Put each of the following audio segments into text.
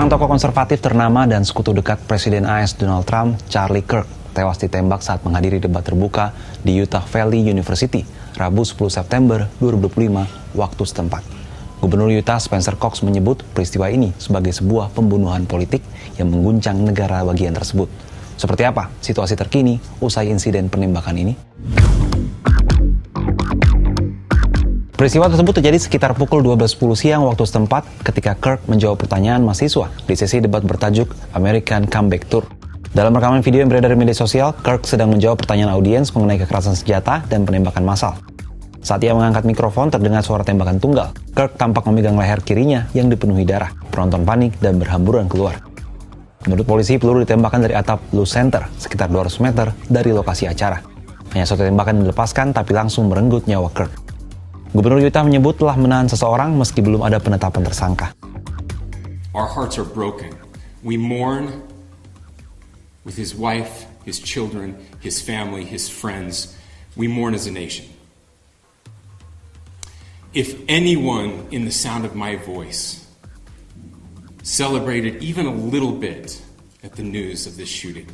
Seorang tokoh konservatif ternama dan sekutu dekat Presiden AS Donald Trump, Charlie Kirk, tewas ditembak saat menghadiri debat terbuka di Utah Valley University, Rabu 10 September 2025 waktu setempat. Gubernur Utah Spencer Cox menyebut peristiwa ini sebagai sebuah pembunuhan politik yang mengguncang negara bagian tersebut. Seperti apa situasi terkini usai insiden penembakan ini? Peristiwa tersebut terjadi sekitar pukul 12.10 siang waktu setempat ketika Kirk menjawab pertanyaan mahasiswa di sesi debat bertajuk American Comeback Tour. Dalam rekaman video yang beredar di media sosial, Kirk sedang menjawab pertanyaan audiens mengenai kekerasan senjata dan penembakan massal. Saat ia mengangkat mikrofon, terdengar suara tembakan tunggal. Kirk tampak memegang leher kirinya yang dipenuhi darah. Penonton panik dan berhamburan keluar. Menurut polisi, peluru ditembakkan dari atap Lowe's Center, sekitar 200 meter dari lokasi acara. Hanya satu tembakan dilepaskan, tapi langsung merenggut nyawa Kirk. Gubernur Utah menyebut telah menahan seseorang meski belum ada penetapan tersangka. Our hearts are broken. We mourn with his wife, his children, his family, his friends. We mourn as a nation. If anyone in the sound of my voice celebrated even a little bit at the news of this shooting,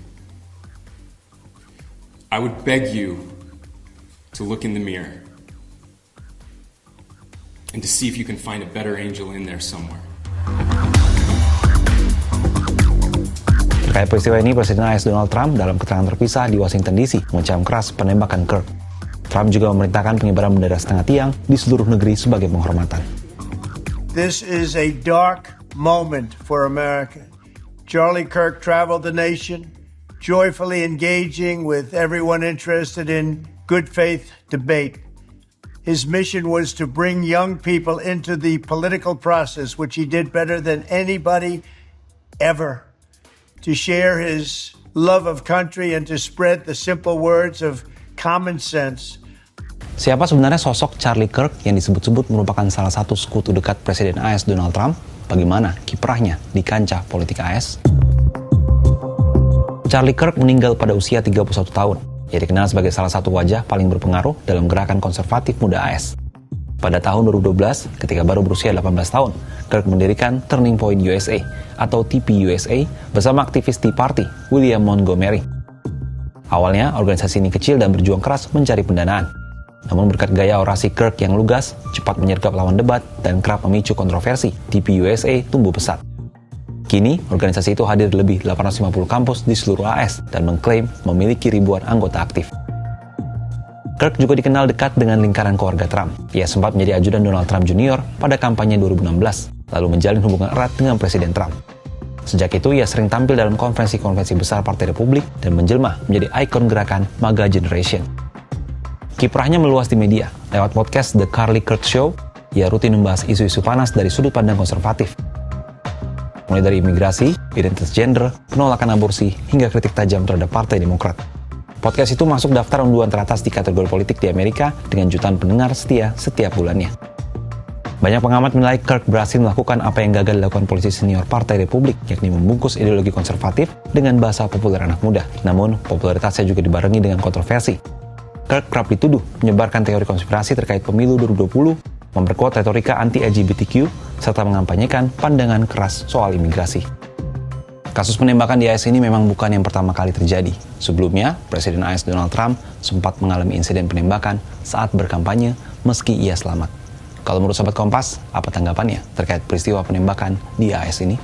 I would beg you to look in the mirror and to see if you can find a better angel in there somewhere. Terkait peristiwa ini, Presiden AS Donald Trump dalam keterangan terpisah di Washington DC mengecam keras penembakan Kirk. Trump juga memerintahkan pengibaran bendera setengah tiang di seluruh negeri sebagai penghormatan. This is a dark moment for America. Charlie Kirk traveled the nation, joyfully engaging with everyone interested in good faith debate. His mission was to bring young people into the political process, which he did better than anybody ever, to share his love of country and to spread the simple words of common sense. Siapa sebenarnya sosok Charlie Kirk yang disebut-sebut merupakan salah satu sekutu dekat Presiden AS Donald Trump? Bagaimana kiprahnya di kancah politik AS? Charlie Kirk meninggal pada usia 31 tahun. Ia dikenal sebagai salah satu wajah paling berpengaruh dalam gerakan konservatif muda AS. Pada tahun 2012, ketika baru berusia 18 tahun, Kirk mendirikan Turning Point USA atau TPUSA bersama aktivis Tea Party, William Montgomery. Awalnya, organisasi ini kecil dan berjuang keras mencari pendanaan. Namun berkat gaya orasi Kirk yang lugas, cepat menyergap lawan debat, dan kerap memicu kontroversi, TPUSA tumbuh pesat. Kini, organisasi itu hadir di lebih 850 kampus di seluruh AS dan mengklaim memiliki ribuan anggota aktif. Kirk juga dikenal dekat dengan lingkaran keluarga Trump. Ia sempat menjadi ajudan Donald Trump Jr. pada kampanye 2016, lalu menjalin hubungan erat dengan Presiden Trump. Sejak itu, ia sering tampil dalam konferensi-konferensi besar Partai Republik dan menjelma menjadi ikon gerakan MAGA Generation. Kiprahnya meluas di media. Lewat podcast The Charlie Kirk Show, ia rutin membahas isu-isu panas dari sudut pandang konservatif. Mulai dari imigrasi, identitas gender, penolakan aborsi, hingga kritik tajam terhadap Partai Demokrat. Podcast itu masuk daftar unduan teratas di kategori politik di Amerika dengan jutaan pendengar setia setiap bulannya. Banyak pengamat menilai Kirk berhasil melakukan apa yang gagal dilakukan politisi senior Partai Republik, yakni membungkus ideologi konservatif dengan bahasa populer anak muda. Namun, popularitasnya juga dibarengi dengan kontroversi. Kirk kerap dituduh menyebarkan teori konspirasi terkait pemilu 2020, memperkuat retorika anti-LGBTQ, serta mengampanyekan pandangan keras soal imigrasi. Kasus penembakan di AS ini memang bukan yang pertama kali terjadi. Sebelumnya, Presiden AS Donald Trump sempat mengalami insiden penembakan saat berkampanye meski ia selamat. Kalau menurut Sobat Kompas, apa tanggapannya terkait peristiwa penembakan di AS ini?